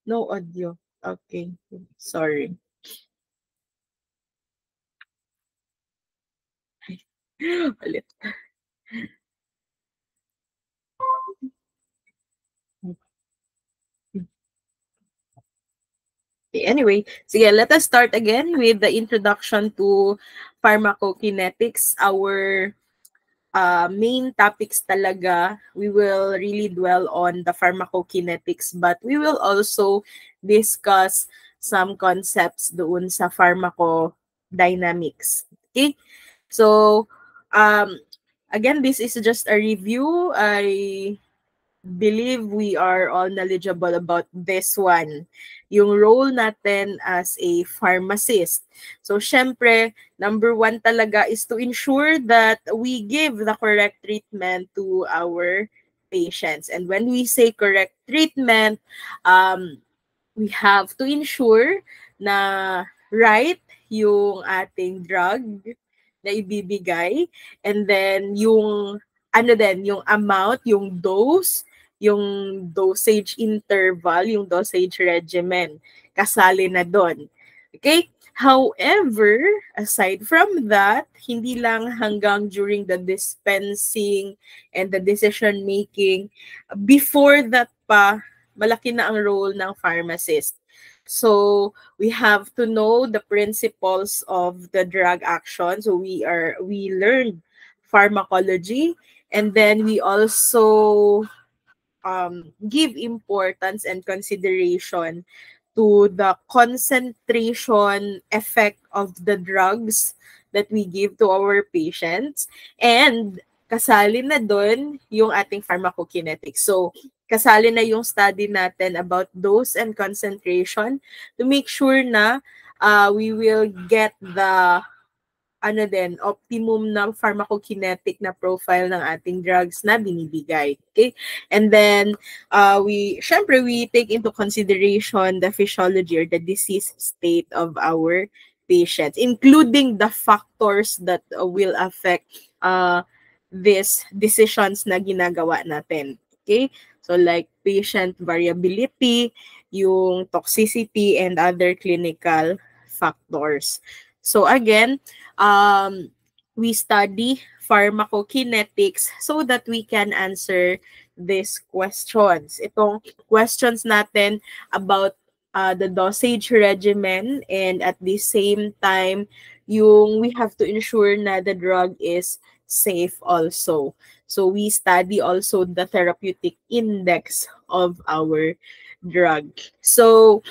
No audio. Okay. Sorry. Ulit. Okay, anyway, sige, let us start again with the introduction to pharmacokinetics. Our main topics talaga, we will really dwell on the pharmacokinetics, but we will also discuss some concepts doon sa pharmacodynamics. Okay? So, um, again, this is just a review. I believe we are all knowledgeable about this one. Yung role natin as a pharmacist. So, syempre, number one talaga is to ensure that we give the correct treatment to our patients. And when we say correct treatment, we have to ensure na right yung ating drug na ibibigay, and then yung ano din, yung amount, yung dose, yung dosage interval, yung dosage regimen, kasali na doon. Okay? However, aside from that, hindi lang hanggang during the dispensing and the decision making, before that pa, malaki na ang role ng pharmacist. So we have to know the principles of the drug action. So we learned pharmacology, and then we also give importance and consideration to the concentration effect of the drugs that we give to our patients. And kasali na doon yung ating pharmacokinetics. So, kasali na yung study natin about dose and concentration to make sure na we will get the optimum na pharmacokinetic na profile ng ating drugs na binibigay. Okay? And then, we take into consideration the physiology or the disease state of our patients, including the factors that will affect these decisions na ginagawa natin. Okay? So like patient variability, yung toxicity, and other clinical factors. So again, we study pharmacokinetics so that we can answer these questions. Itong questions natin about the dosage regimen, and at the same time, we have to ensure na the drug is safe also. So we study also the therapeutic index of our drug. So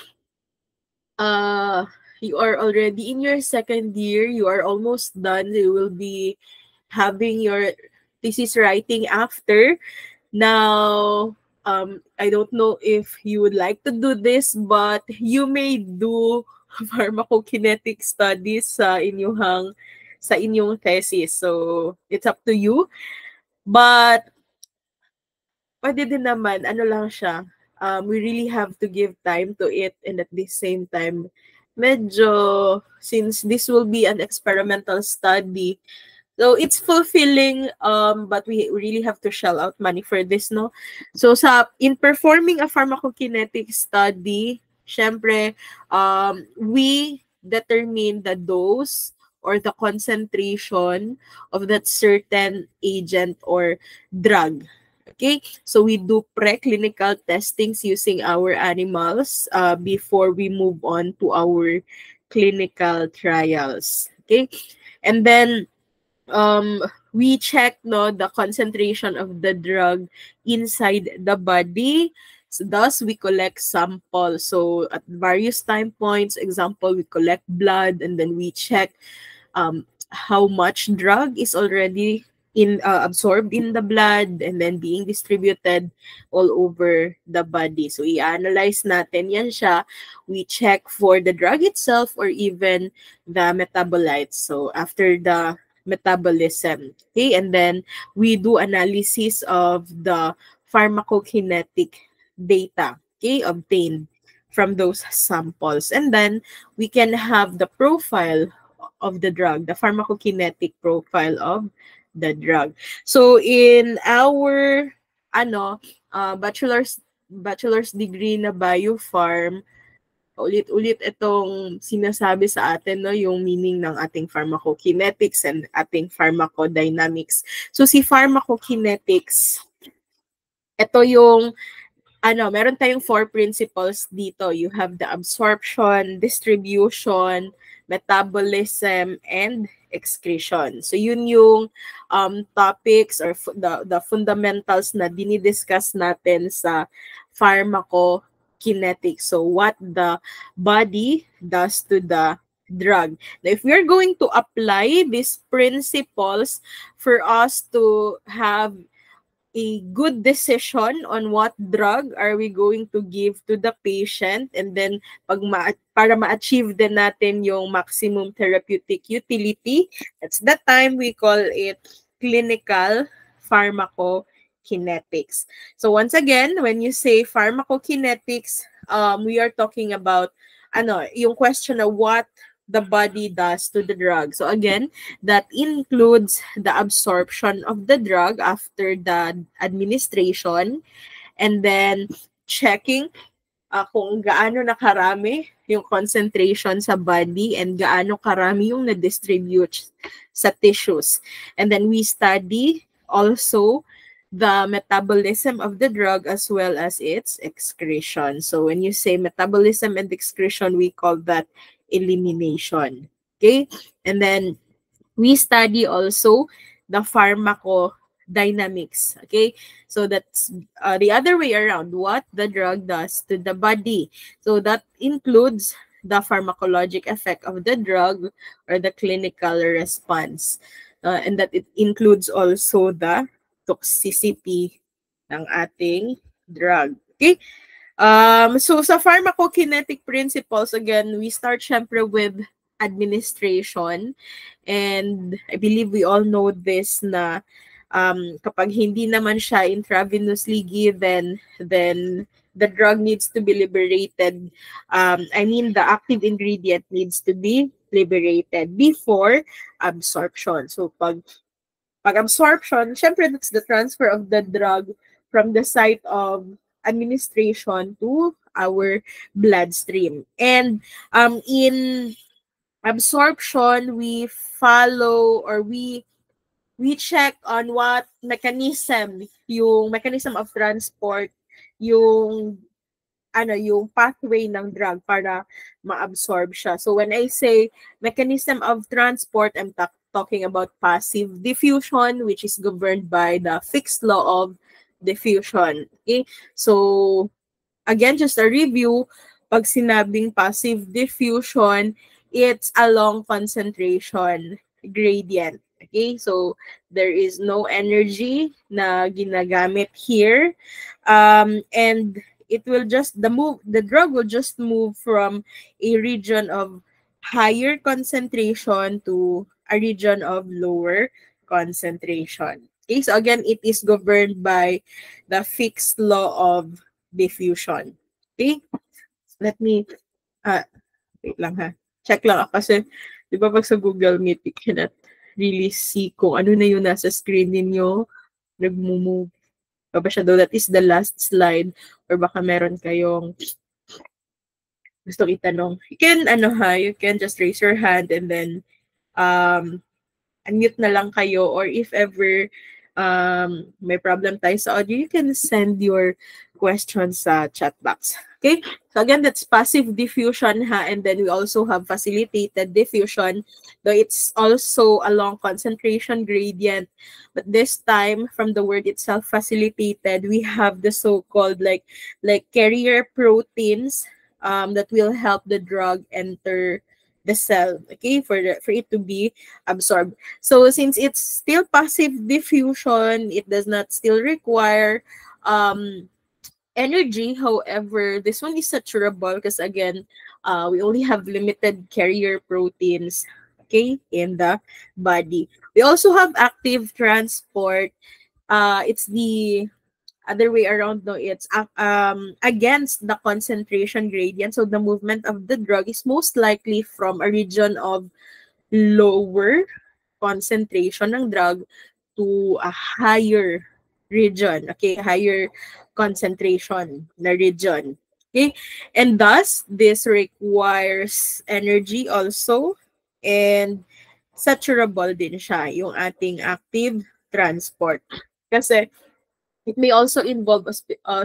you are already in your second year, you are almost done, you will be having your thesis writing after. Now, I don't know if you would like to do this, but you may do pharmacokinetic studies sa inyong thesis. So, it's up to you. But pwede din naman, ano lang siya, we really have to give time to it, and at the same time, medyo, since this will be an experimental study, so it's fulfilling, but we really have to shell out money for this, no? So in performing a pharmacokinetic study, syempre, we determine the dose or the concentration of that certain agent or drug. Okay, so we do preclinical testings using our animals before we move on to our clinical trials. Okay, and then we check the concentration of the drug inside the body. So thus we collect samples. So at various time points, example, we collect blood, and then we check how much drug is already absorbed in the blood and then being distributed all over the body. So i-analyze natin yan siya. We check for the drug itself or even the metabolites. So after the metabolism. Okay, and then we do analysis of the pharmacokinetic data, okay, obtained from those samples. And then we can have the profile of the drug, the pharmacokinetic profile of the drug. So in our bachelor's bachelor's degree na biopharm, ulit-ulit itong sinasabi sa atin, no, yung meaning ng ating pharmacokinetics and ating pharmacodynamics. So si pharmacokinetics, ito yung meron tayong 4 principles dito. You have the absorption, distribution, metabolism, and excretion. So yun yung topics or the fundamentals na dinidiscuss natin sa pharmacokinetics. So what the body does to the drug. Now, if we're going to apply these principles for us to have a good decision on what drug are we going to give to the patient, and then para ma-achieve din natin yung maximum therapeutic utility, that's the time we call it clinical pharmacokinetics. So once again, when you say pharmacokinetics, we are talking about yung question of what the body does to the drug. So again, that includes the absorption of the drug after the administration, and then checking kung gaano nakarami yung concentration sa body and gaano karami yung na-distribute sa tissues. And then we study also the metabolism of the drug as well as its excretion. So when you say metabolism and excretion, we call that elimination. Okay? And then we study also the pharmacodynamics. Okay? So that's the other way around, what the drug does to the body. So that includes the pharmacologic effect of the drug or the clinical response. And that it includes also the toxicity ng ating drug. Okay? So sa pharmacokinetic principles, again, we start syempre with administration. And I believe we all know this na kapag hindi naman siya intravenously given, then the drug needs to be liberated. The active ingredient needs to be liberated before absorption. So pag absorption, syempre that's the transfer of the drug from the site of administration to our bloodstream. And in absorption, we follow or we check on what mechanism of transport, yung pathway ng drug para ma-absorb siya. So when I say mechanism of transport, I'm talking about passive diffusion, which is governed by the Fick's law of diffusion. Okay? So again, just a review, pag sinabing passive diffusion, it's a long concentration gradient. Okay? So there is no energy na ginagamit here. And it will just the drug will just move from a region of higher concentration to a region of lower concentration. Okay, so again, it is governed by the Fick's law of diffusion. Okay, let me wait lang ha. Check lang ako kasi di ba pag sa Google Meet you cannot really see kung ano na yung nasa screen ninyo, nagmo-move pa ba siya, though that is the last slide, or baka meron kayong gusto itanong. You can you can just raise your hand and then unmute na lang kayo, or if ever may problem tayo sa audio, you can send your questions sa chat box. Okay? So again, that's passive diffusion and then we also have facilitated diffusion, though it's also a long concentration gradient. But this time, from the word itself, facilitated, we have the so-called like carrier proteins that will help the drug enter the cell, okay, for it to be absorbed. So since it's still passive diffusion, it does not still require energy. However, this one is saturable because again, we only have limited carrier proteins, okay, in the body. We also have active transport. It's the other way around, no, it's against the concentration gradient. So the movement of the drug is most likely from a region of lower concentration ng drug to a higher region, okay, higher concentration na region. Okay, and thus this requires energy also, and saturable din siya yung ating active transport. Kasi it may also involve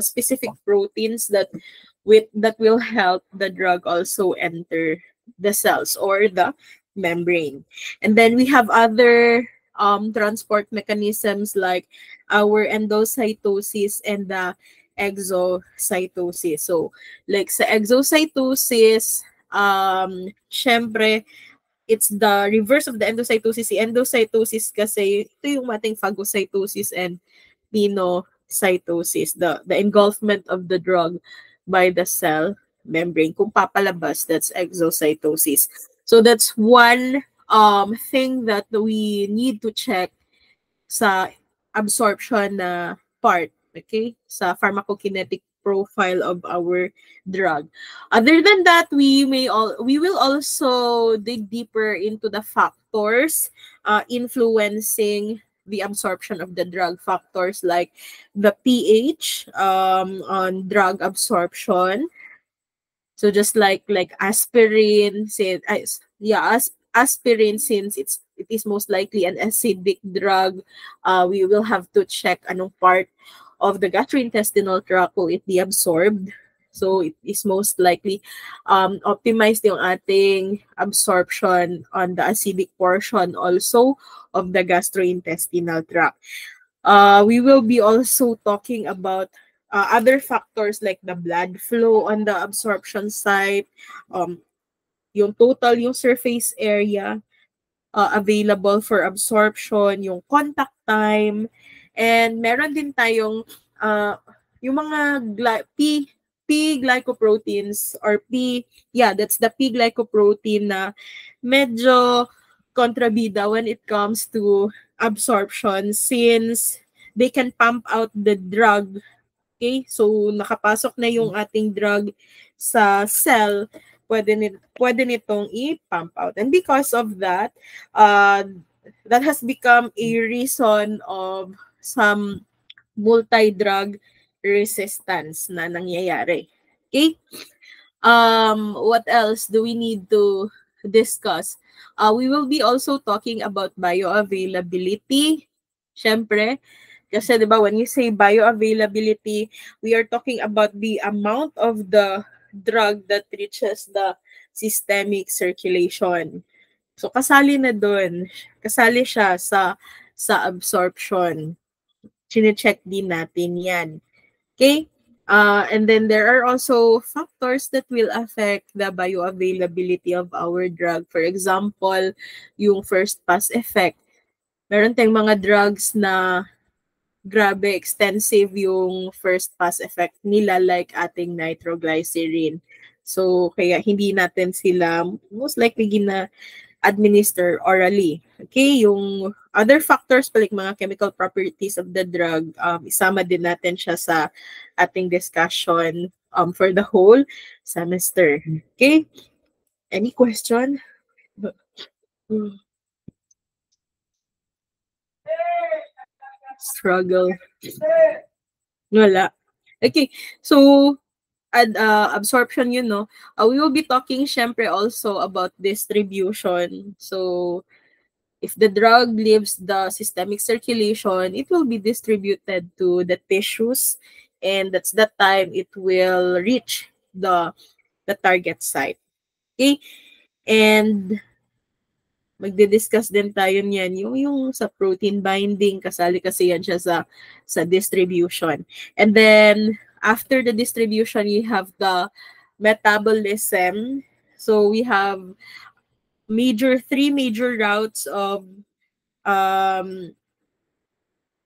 specific proteins that will help the drug also enter the cells or the membrane. And then we have other transport mechanisms like our endocytosis and the exocytosis. So, like sa exocytosis, syempre, it's the reverse of the endocytosis. Si endocytosis kasi, ito yung ating phagocytosis and pinocytosis, the engulfment of the drug by the cell membrane. Kung papalabas, that's exocytosis. So that's one thing that we need to check sa absorption na part, okay? Sa pharmacokinetic profile of our drug. Other than that, we will also dig deeper into the factors influencing the absorption of the drug, factors like the pH on drug absorption. So just like aspirin, say, aspirin, since it is most likely an acidic drug, we will have to check anong part of the gastrointestinal tract will it be absorbed. So it is most likely optimized yung ating absorption on the acidic portion also of the gastrointestinal tract. We will be also talking about other factors like the blood flow on the absorption site, yung total, yung surface area available for absorption, yung contact time, and meron din tayong yung mga P glycoproteins or that's the P glycoprotein na medyo kontrabida when it comes to absorption since they can pump out the drug. Okay? So nakapasok na yung ating drug sa cell, pwede nitong i-pump out. And because of that, that has become a reason of some multi-drug resistance na nangyayari. Okay? What else do we need to discuss? We will be also talking about bioavailability. Syempre, kasi 'di ba when you say bioavailability, we are talking about the amount of the drug that reaches the systemic circulation. So kasali na doon, kasali siya sa absorption. Chine-check din natin 'yan. Okay? And then there are also factors that will affect the bioavailability of our drug. For example, yung first pass effect. Meron tayong mga drugs na grabe, extensive yung first pass effect nila like ating nitroglycerin. So, kaya hindi natin sila most likely administer orally. Okay, yung other factors like mga chemical properties of the drug, isama din natin siya sa ating discussion for the whole semester. Okay, any question? Struggle. Wala. Okay, so absorption yun, no? We will be talking syempre also about distribution. So, if the drug leaves the systemic circulation, it will be distributed to the tissues, and that's the time it will reach the target site. Okay? And magdi-discuss din tayo niyan yung sa protein binding, kasali kasi yan siya sa distribution. And then after the distribution, you have the metabolism. So we have three major routes of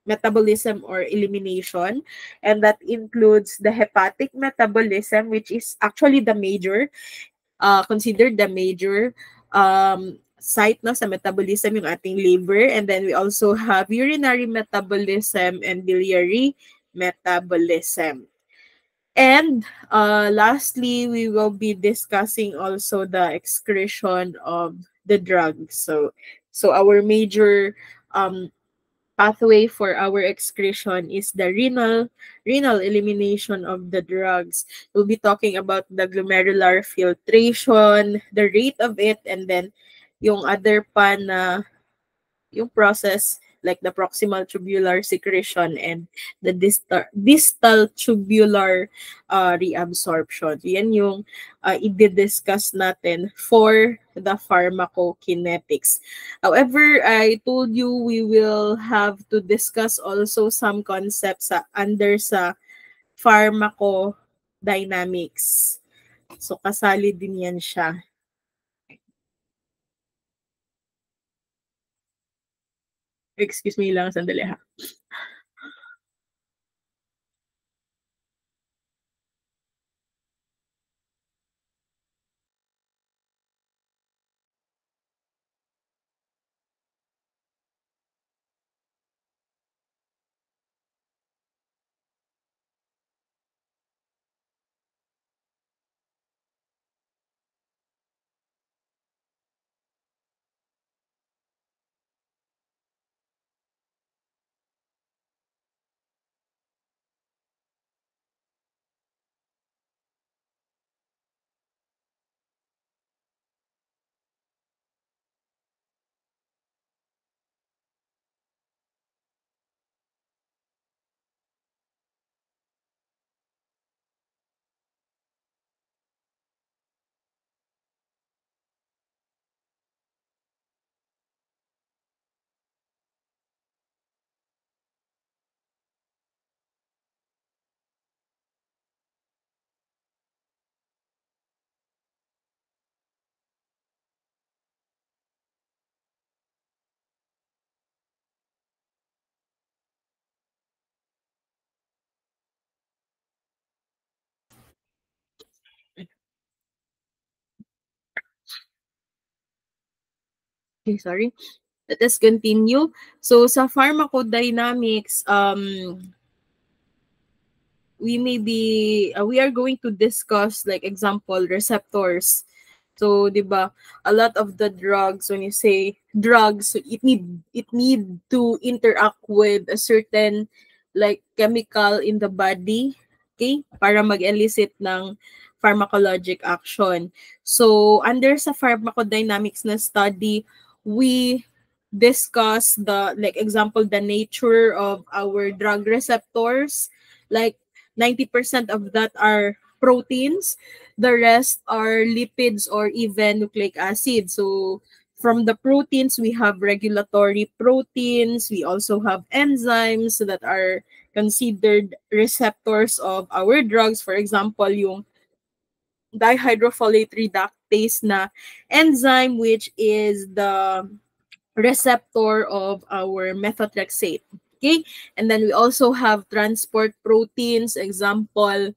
metabolism or elimination, and that includes the hepatic metabolism, which is actually the major, considered the major site no sa metabolism, yung ating liver. And then we also have urinary metabolism and biliary metabolism. And lastly, we will be discussing also the excretion of the drug. So our major pathway for our excretion is the renal elimination of the drugs. We'll be talking about the glomerular filtration, the rate of it, and then yung other pa na yung process like the proximal tubular secretion and the distal tubular reabsorption. Yan yung i-discuss natin for the pharmacokinetics. However, I told you we will have to discuss also some concepts under sa pharmacodynamics. So, kasali din yan siya. Excuse me lang, sandali ha. Okay, sorry. Let us continue. So sa pharmacodynamics, we are going to discuss like example receptors. So, 'di ba, a lot of the drugs when you say drugs, so it need to interact with a certain like chemical in the body, okay? Para mag-elicit ng pharmacologic action. So, under sa pharmacodynamics na study, we discuss the like example the nature of our drug receptors, like 90% of that are proteins, the rest are lipids or even nucleic acid. So from the proteins, we have regulatory proteins. We also have enzymes that are considered receptors of our drugs. For example, yung dihydrofolate reductase na enzyme, which is the receptor of our methotrexate. Okay, and then we also have transport proteins, example,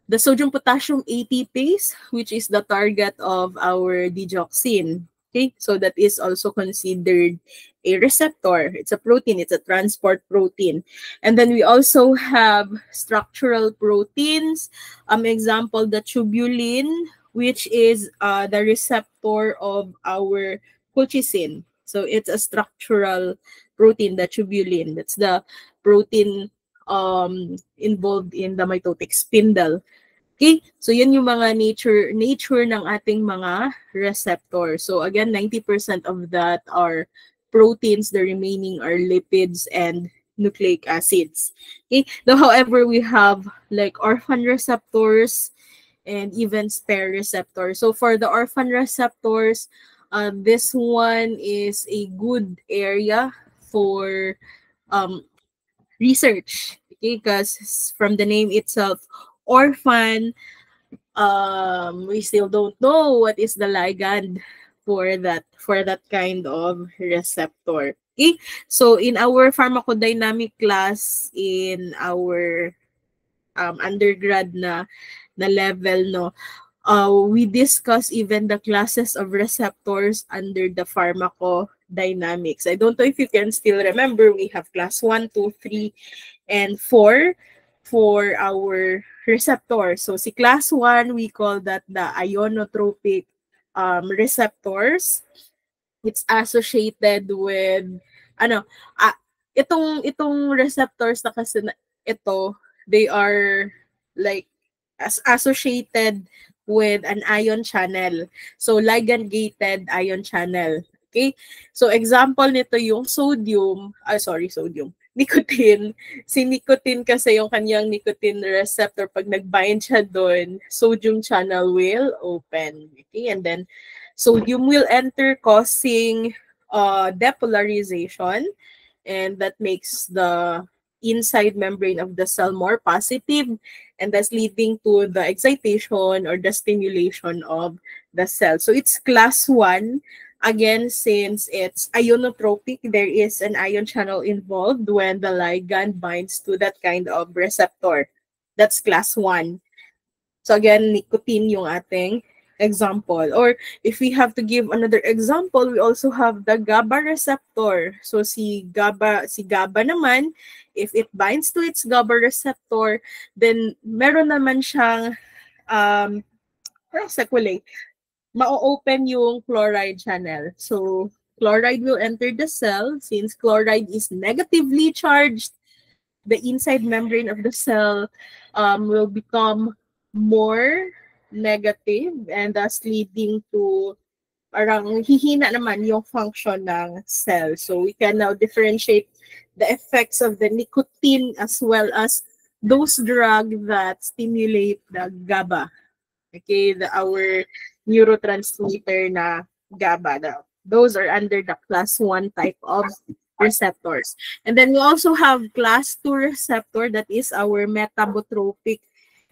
the sodium potassium ATPase, which is the target of our digoxin. Okay, so that is also considered a receptor. It's a protein, it's a transport protein. And then we also have structural proteins. Example, the tubulin, which is the receptor of our colchicine. So it's a structural protein, the tubulin. That's the protein involved in the mitotic spindle. Okay? So, yan yung mga nature ng ating mga receptors. So, again, 90% of that are proteins. The remaining are lipids and nucleic acids. Okay? Though, however, we have like orphan receptors and even spare receptors. So, for the orphan receptors, this one is a good area for research. Okay? Because from the name itself, orphan, we still don't know what is the ligand for that kind of receptor. Okay, so in our pharmacodynamic class in our undergrad na level, no, we discuss even the classes of receptors under the pharmacodynamics. I don't know if you can still remember, we have class 1, 2, 3, and 4 for our receptor. So si class 1, we call that the ionotropic receptors. It's associated with, ano, itong receptors na kasi ito, they are like associated with an ion channel. So ligand-gated ion channel. Okay? So example nito yung sodium, sodium, nicotine. Si nicotine kasi yung kanyang nicotine receptor, pag nag-bind siya doon, sodium channel will open. Okay? And then sodium will enter, causing depolarization, and that makes the inside membrane of the cell more positive, and thus leading to the excitation or the stimulation of the cell. So it's class 1. Again, since it's ionotropic, there is an ion channel involved when the ligand binds to that kind of receptor. That's class 1. So again, nicotine yung ating example. Or if we have to give another example, we also have the GABA receptor. So si GABA naman, if it binds to its GABA receptor, then meron naman siyang sequelae. Ma-open yung chloride channel. So chloride will enter the cell. Since chloride is negatively charged, the inside membrane of the cell will become more negative, and thus leading to parang hihina naman yung function ng cell. So we can now differentiate the effects of the nicotine as well as those drugs that stimulate the GABA. Okay, our neurotransmitter na GABA. Those are under the class 1 type of receptors. And then we also have class 2 receptor, that is our metabotropic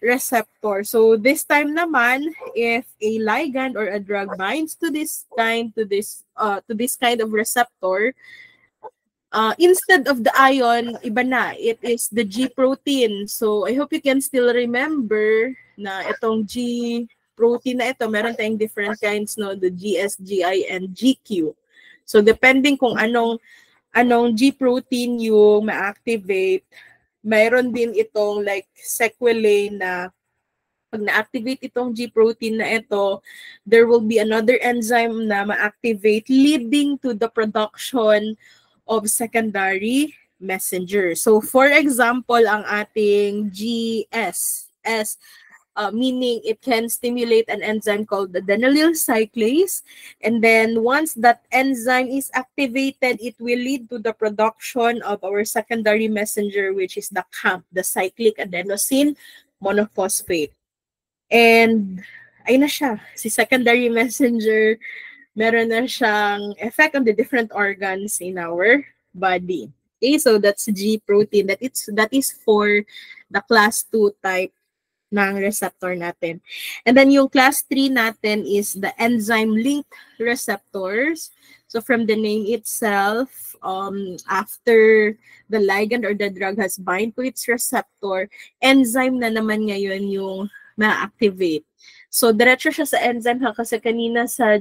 receptor. So this time naman, if a ligand or a drug binds to this kind of receptor, instead of the ion, iba na, it is the G protein. So I hope you can still remember na itong G protein na ito, meron tayong different kinds, no, the GS, GI, and GQ. So depending kung anong G protein yung ma-activate, mayroon din itong like sequelae na pag na-activate itong G protein na ito, there will be another enzyme na ma-activate, leading to the production of secondary messenger. So for example, ang ating GS, meaning it can stimulate an enzyme called adenylyl cyclase, and then once that enzyme is activated, it will lead to the production of our secondary messenger, which is the CAMP, the cyclic adenosine monophosphate. And ayun na siya, si secondary messenger, meron na siyang effect on the different organs in our body. Okay, so that's G protein. That is for the class 2 type ng receptor natin. And then yung class 3 natin is the enzyme-linked receptors. So from the name itself, after the ligand or the drug has bind to its receptor, enzyme na naman ngayon yung ma-activate. So diretso siya sa enzyme ha, kasi kanina sa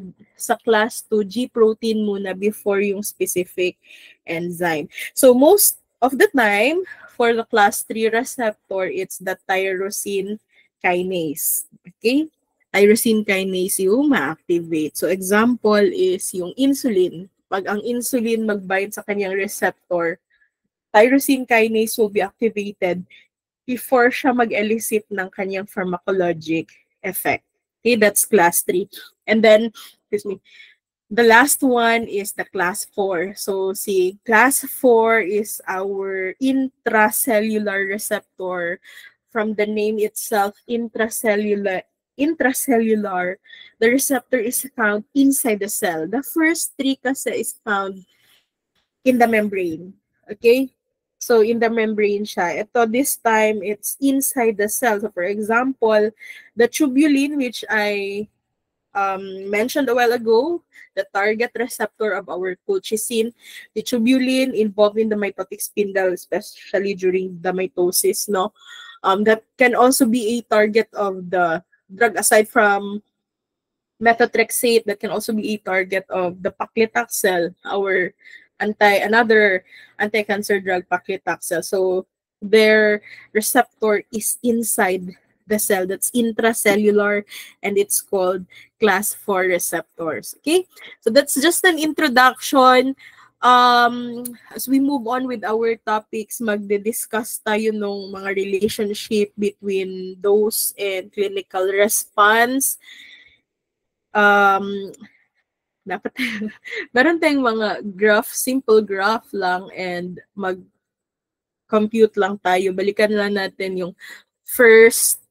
class 2, G protein muna before yung specific enzyme. So most of the time, for the class 3 receptor, it's the tyrosine kinase. Okay? Tyrosine kinase yung ma-activate. So example is yung insulin. Pag ang insulin mag-bind sa kanyang receptor, tyrosine kinase will be activated before siya mag-elicit ng kanyang pharmacologic effect. Okay, that's class 3. And then, the last one is the class 4. So, si class 4 is our intracellular receptor. From the name itself, intracellular, the receptor is found inside the cell. The first 3 kasi is found in the membrane. Okay? So, in the membrane siya. Ito, this time, it's inside the cell. So, for example, the tubulin, which I mentioned a while ago, the target receptor of our colchicine, the tubulin involved in the mitotic spindle, especially during the mitosis, no? That can also be a target of the drug aside from methotrexate. That can also be a target of the paclitaxel, our another anti-cancer drug, paclitaxel. So their receptor is inside the cell, that's intracellular, and it's called class 4 receptors. Okay, so that's just an introduction As we move on with our topics, magde-discuss tayo nung mga relationship between dose and clinical response. Um, dapat meron tayong mga graph, simple graph lang, and mag-compute lang tayo. Balikan lang natin yung first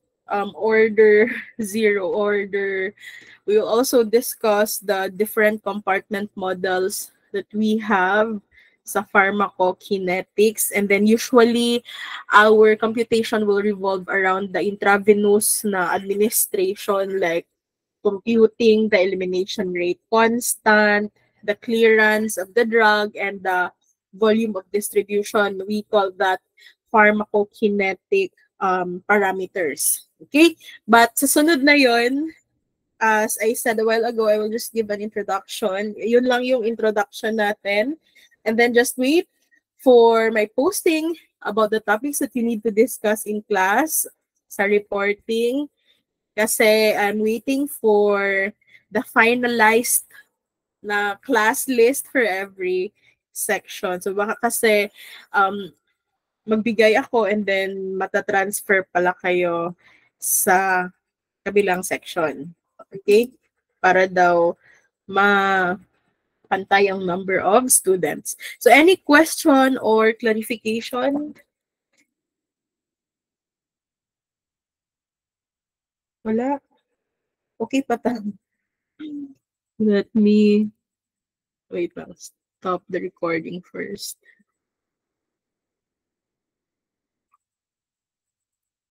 order, zero order. We will also discuss the different compartment models that we have sa pharmacokinetics. And then usually, our computation will revolve around the intravenous na administration, like computing the elimination rate constant, the clearance of the drug, and the volume of distribution. We call that pharmacokinetic parameters. Okay? But sa sunod na yon, as I said a while ago, I will just give an introduction. Yun lang yung introduction natin. And then just wait for my posting about the topics that you need to discuss in class sa reporting. Kasi I'm waiting for the finalized na class list for every section. So baka kasi magbigay ako and then matatransfer pala kayo sa kabilang section. Okay? Para daw pantay ang number of students. So any question or clarification? Wala? Okay pa ta. Let me, wait lang, stop the recording first.